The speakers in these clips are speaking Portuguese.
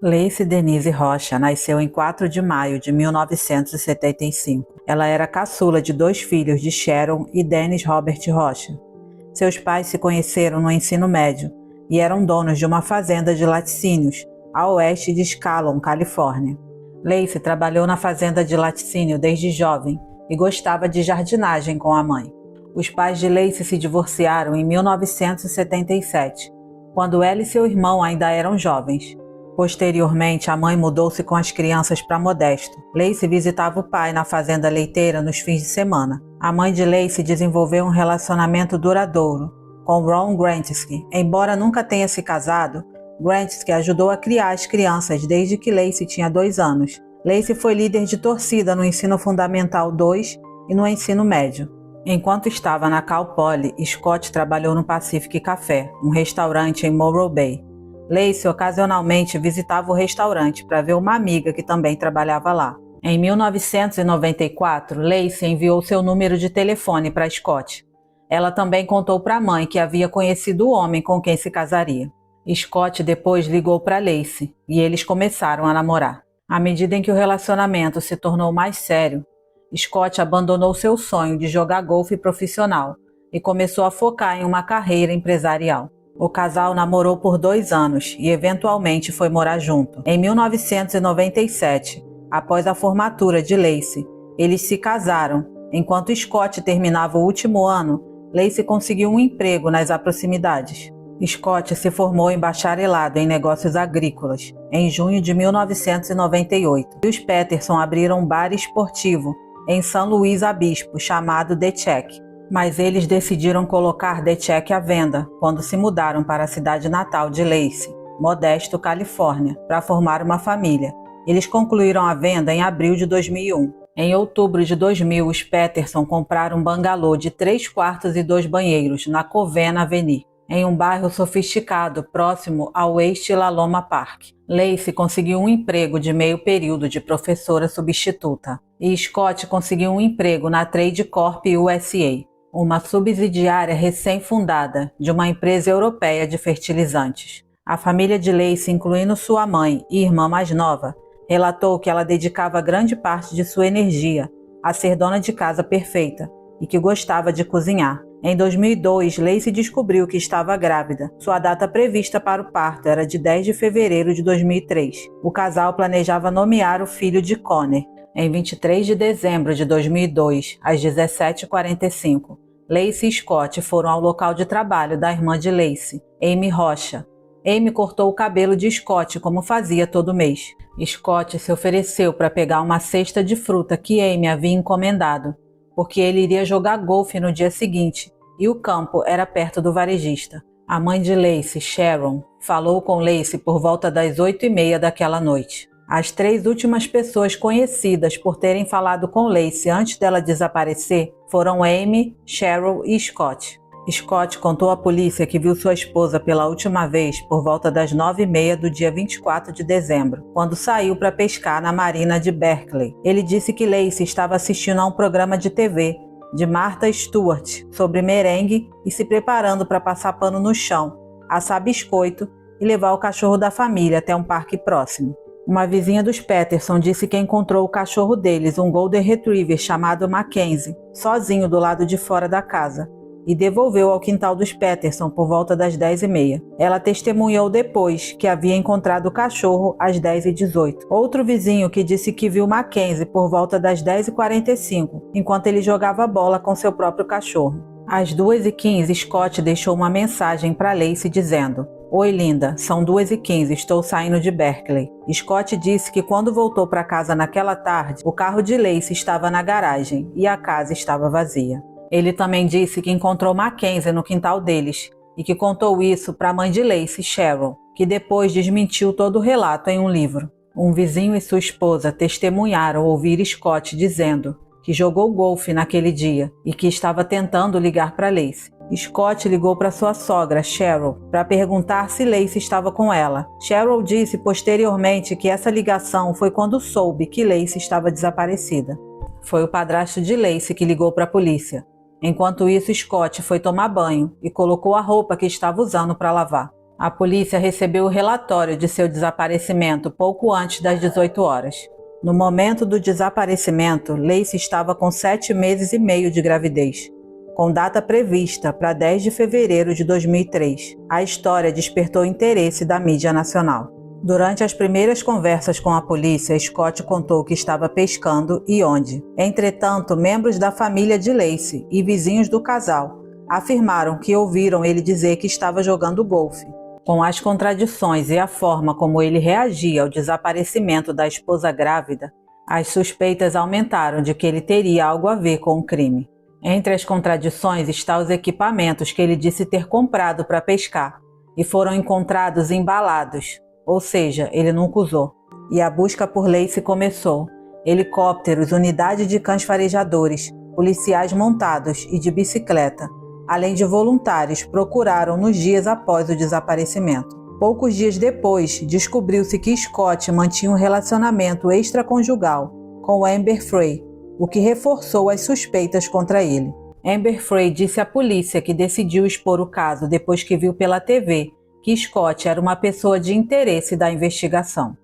Lacey Denise Rocha nasceu em 4 de maio de 1975. Ela era caçula de 2 filhos de Sharon e Dennis Robert Rocha. Seus pais se conheceram no ensino médio e eram donos de uma fazenda de laticínios a oeste de Scalon, Califórnia. Lacey trabalhou na fazenda de laticínio desde jovem e gostava de jardinagem com a mãe. Os pais de Lacey se divorciaram em 1977, quando ela e seu irmão ainda eram jovens. Posteriormente, a mãe mudou-se com as crianças para Modesto. Lacey visitava o pai na fazenda leiteira nos fins de semana. A mãe de Lacey desenvolveu um relacionamento duradouro com Ron Grantski. Embora nunca tenha se casado, Grantski ajudou a criar as crianças desde que Lacey tinha 2 anos. Lacey foi líder de torcida no Ensino Fundamental 2 e no Ensino Médio. Enquanto estava na Cal Poly, Scott trabalhou no Pacific Café, um restaurante em Morro Bay. Lacey ocasionalmente visitava o restaurante para ver uma amiga que também trabalhava lá. Em 1994, Lacey enviou seu número de telefone para Scott. Ela também contou para a mãe que havia conhecido o homem com quem se casaria. Scott depois ligou para Lacey e eles começaram a namorar. À medida em que o relacionamento se tornou mais sério, Scott abandonou seu sonho de jogar golfe profissional e começou a focar em uma carreira empresarial. O casal namorou por 2 anos e eventualmente foi morar junto. Em 1997, após a formatura de Lacey, eles se casaram. Enquanto Scott terminava o último ano, Lacey conseguiu um emprego nas proximidades. Scott se formou em bacharelado em negócios agrícolas em junho de 1998 e os Peterson abriram um bar esportivo em São Luís Obispo chamado The Check. Mas eles decidiram colocar The Check à venda quando se mudaram para a cidade natal de Lacey, Modesto, Califórnia, para formar uma família. Eles concluíram a venda em abril de 2001. Em outubro de 2000, os Peterson compraram um bangalô de 3 quartos e 2 banheiros na Covena Avenue, em um bairro sofisticado próximo ao East La Loma Park. Lacey conseguiu um emprego de meio período de professora substituta e Scott conseguiu um emprego na Trade Corp USA, uma subsidiária recém-fundada de uma empresa europeia de fertilizantes. A família de Lacey, incluindo sua mãe e irmã mais nova, relatou que ela dedicava grande parte de sua energia a ser dona de casa perfeita e que gostava de cozinhar. Em 2002, Lacey descobriu que estava grávida. Sua data prevista para o parto era de 10 de fevereiro de 2003. O casal planejava nomear o filho de Connor. Em 23 de dezembro de 2002, às 17h45, Lacey e Scott foram ao local de trabalho da irmã de Lacey, Amy Rocha. Amy cortou o cabelo de Scott como fazia todo mês. Scott se ofereceu para pegar uma cesta de fruta que Amy havia encomendado, porque ele iria jogar golfe no dia seguinte e o campo era perto do varejista. A mãe de Lacey, Sharon, falou com Lacey por volta das 8h30 daquela noite. As 3 últimas pessoas conhecidas por terem falado com Lacey antes dela desaparecer foram Amy, Cheryl e Scott. Scott contou à polícia que viu sua esposa pela última vez por volta das 9h30 do dia 24 de dezembro, quando saiu para pescar na marina de Berkeley. Ele disse que Lacey estava assistindo a um programa de TV de Martha Stewart sobre merengue e se preparando para passar pano no chão, assar biscoito e levar o cachorro da família até um parque próximo. Uma vizinha dos Peterson disse que encontrou o cachorro deles, um Golden Retriever chamado Mackenzie, sozinho do lado de fora da casa, e devolveu ao quintal dos Peterson por volta das 10h30. Ela testemunhou depois que havia encontrado o cachorro às 10h18. Outro vizinho que disse que viu Mackenzie por volta das 10h45, enquanto ele jogava bola com seu próprio cachorro. Às 2h15, Scott deixou uma mensagem para Lacey dizendo: "Oi, linda, são 2h15, estou saindo de Berkeley." Scott disse que quando voltou para casa naquela tarde, o carro de Lacey estava na garagem e a casa estava vazia. Ele também disse que encontrou Mackenzie no quintal deles e que contou isso para a mãe de Lacey, Cheryl, que depois desmentiu todo o relato em um livro. Um vizinho e sua esposa testemunharam ouvir Scott dizendo que jogou golfe naquele dia e que estava tentando ligar para Lacey. Scott ligou para sua sogra, Cheryl, para perguntar se Lacey estava com ela. Cheryl disse posteriormente que essa ligação foi quando soube que Lacey estava desaparecida. Foi o padrasto de Lacey que ligou para a polícia. Enquanto isso, Scott foi tomar banho e colocou a roupa que estava usando para lavar. A polícia recebeu o relatório de seu desaparecimento pouco antes das 18 horas. No momento do desaparecimento, Lacey estava com 7 meses e meio de gravidez, com data prevista para 10 de fevereiro de 2003. A história despertou interesse da mídia nacional. Durante as primeiras conversas com a polícia, Scott contou que estava pescando e onde. Entretanto, membros da família de Lacey e vizinhos do casal afirmaram que ouviram ele dizer que estava jogando golfe. Com as contradições e a forma como ele reagia ao desaparecimento da esposa grávida, as suspeitas aumentaram de que ele teria algo a ver com o crime. Entre as contradições estão os equipamentos que ele disse ter comprado para pescar e foram encontrados embalados, ou seja, ele nunca usou. E a busca por Lacey começou. Helicópteros, unidade de cães farejadores, policiais montados e de bicicleta, além de voluntários, procuraram nos dias após o desaparecimento. Poucos dias depois, descobriu-se que Scott mantinha um relacionamento extraconjugal com Amber Frey, o que reforçou as suspeitas contra ele. Amber Frey disse à polícia que decidiu expor o caso depois que viu pela TV que Scott era uma pessoa de interesse da investigação.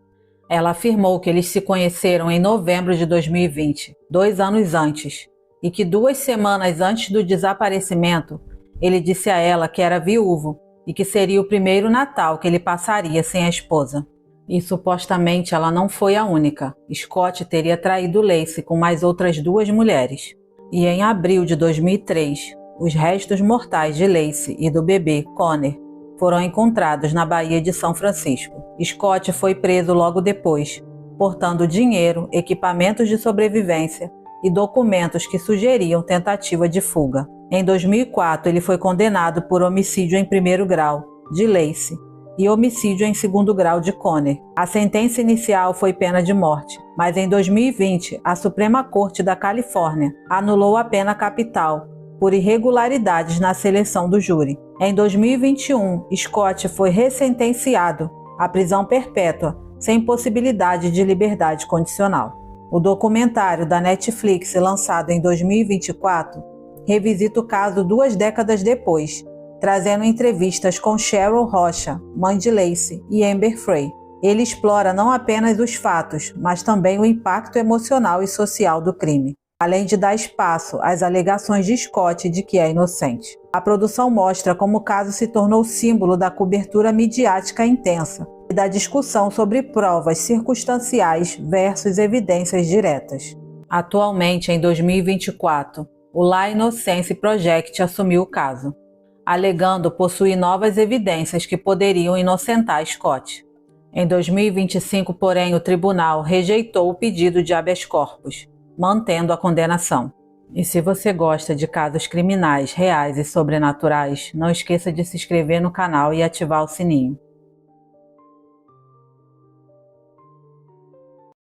Ela afirmou que eles se conheceram em novembro de 2020, 2 anos antes, e que 2 semanas antes do desaparecimento, ele disse a ela que era viúvo e que seria o primeiro Natal que ele passaria sem a esposa. E supostamente ela não foi a única. Scott teria traído Lacey com mais outras 2 mulheres. E em abril de 2003, os restos mortais de Lacey e do bebê, Connor, foram encontrados na Baía de São Francisco. Scott foi preso logo depois, portando dinheiro, equipamentos de sobrevivência e documentos que sugeriam tentativa de fuga. Em 2004, ele foi condenado por homicídio em primeiro grau, de Lacey, e homicídio em segundo grau de Connor. A sentença inicial foi pena de morte, mas em 2020, a Suprema Corte da Califórnia anulou a pena capital por irregularidades na seleção do júri. Em 2021, Scott foi ressentenciado à prisão perpétua, sem possibilidade de liberdade condicional. O documentário da Netflix, lançado em 2024, revisita o caso 2 décadas depois, trazendo entrevistas com Cheryl Rocha, mãe de Lacey, e Amber Frey. Ele explora não apenas os fatos, mas também o impacto emocional e social do crime, além de dar espaço às alegações de Scott de que é inocente. A produção mostra como o caso se tornou símbolo da cobertura midiática intensa e da discussão sobre provas circunstanciais versus evidências diretas. Atualmente, em 2024, o La Innocence Project assumiu o caso, alegando possuir novas evidências que poderiam inocentar Scott. Em 2025, porém, o tribunal rejeitou o pedido de habeas corpus, mantendo a condenação. E se você gosta de casos criminais reais e sobrenaturais, não esqueça de se inscrever no canal e ativar o sininho.